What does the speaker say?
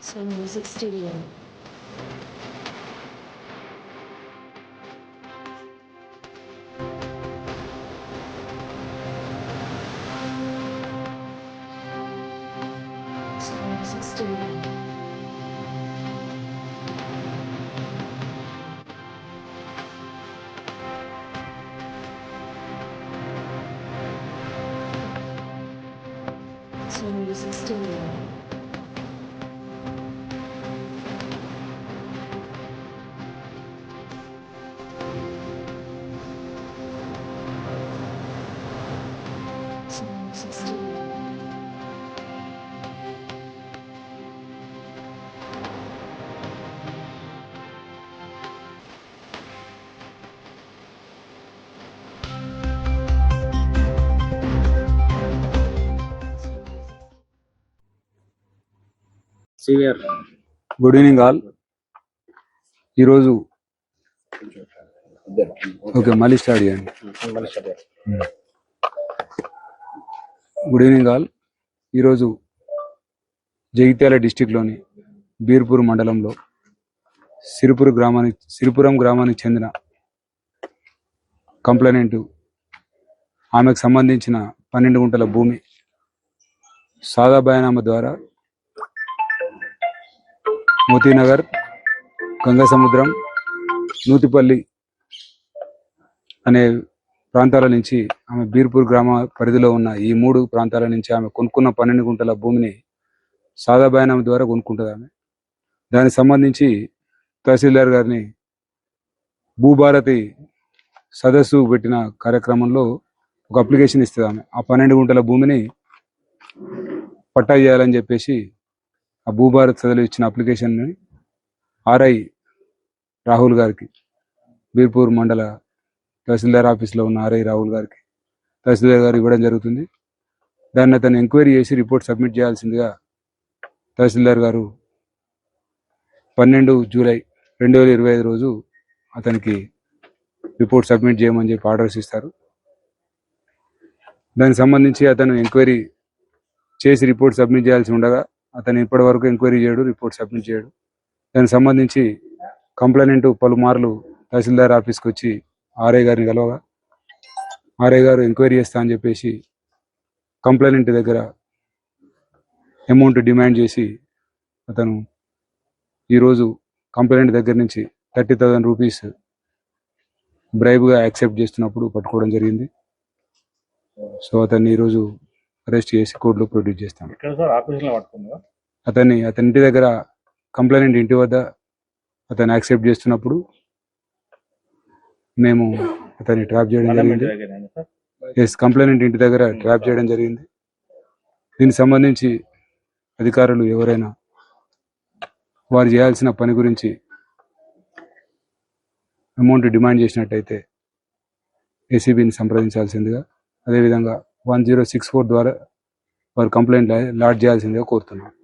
So Music Studio. So Music Studio. So Music Studio. So Music Studio. Senior good evening all. ఈరోజు okay మళ్ళీ start చేయండి. Good evening all. ఈరోజు జగిత్యాల డిస్టిక్లోని బీర్పూర్ మండలంలో సిరిపురం గ్రామానికి చెందిన కంప్లైనెంట్ ఆమెకు సంబంధించిన 12 గుంటల భూమి సాదా బయానామా ద్వారా మోతీనగర్, గంగాసముద్రం, నూతిపల్లి అనే ప్రాంతాల నుంచి ఆమె బీర్పూర్ గ్రామ పరిధిలో ఉన్న ఈ 3 ప్రాంతాల నుంచి ఆమె కొనుక్కున్న 12 గుంటల భూమిని సాదా బయానామా ద్వారా కొనుక్కుంటుంది. ఆమె దానికి సంబంధించి తహసీల్దార్ గారిని భూభారతి సదస్సు పెట్టిన కార్యక్రమంలో ఒక అప్లికేషన్ ఇస్తుంది. ఆమె ఆ 12 గుంటల భూమిని పట్టా చేయాలని చెప్పేసి ఆ భూభారత్ సదస్సులో ఇచ్చిన అప్లికేషన్ని ఆర్ఐ రాహుల్ గారికి, బీర్పూర్ మండల తహసీల్దార్ ఆఫీస్లో ఉన్న ఆర్ఐ రాహుల్ గారికి తహసీల్దార్ గారు ఇవ్వడం జరుగుతుంది. దాన్ని అతను ఎంక్వైరీ చేసి రిపోర్ట్ సబ్మిట్ చేయాల్సిందిగా తహసీల్దార్ గారు 12 జూలై 2025 రోజు అతనికి రిపోర్ట్ సబ్మిట్ చేయమని చెప్పి ఆర్డర్స్ ఇస్తారు. దానికి సంబంధించి అతను ఎంక్వైరీ చేసి రిపోర్ట్ సబ్మిట్ చేయాల్సి ఉండగా అతను ఇప్పటి వరకు ఎంక్వైరీ చేయడు, రిపోర్ట్ సబ్మిట్ చేయడు. దానికి సంబంధించి కంప్లైనెంట్ పలుమార్లు తహసీల్దార్ ఆఫీస్కి వచ్చి ఆర్ఐ గారిని కలవగా ఆర్ఐ గారు ఎంక్వైరీ చేస్తా అని చెప్పేసి కంప్లైనెంట్ దగ్గర అమౌంట్ డిమాండ్ చేసి అతను ఈరోజు కంప్లైనెంట్ దగ్గర నుంచి 30,000 రూపీస్ బ్రైబ్గా యాక్సెప్ట్ చేస్తున్నప్పుడు పట్టుకోవడం జరిగింది. సో అతన్ని ఈరోజు అరెస్ట్ చేసి కోర్టులో ప్రొడ్యూస్ చేస్తాం. అతని ఇంటి దగ్గర కంప్లైనెంట్ ఇంటి వద్ద అతను యాక్సెప్ట్ చేస్తున్నప్పుడు మేము అతన్ని ట్రాప్ చేయడం జరిగింది. కంప్లైనెంట్ ఇంటి దగ్గర ట్రాప్ చేయడం జరిగింది. దీనికి సంబంధించి అధికారులు ఎవరైనా వారు చేయాల్సిన పని గురించి అమౌంట్ డిమాండ్ చేసినట్టయితే ఏసీబీని సంప్రదించాల్సిందిగా, అదేవిధంగా 1064 ద్వారా వారు కంప్లైంట్ లాడ్జ్ చేయాల్సిందిగా కోరుతున్నాం.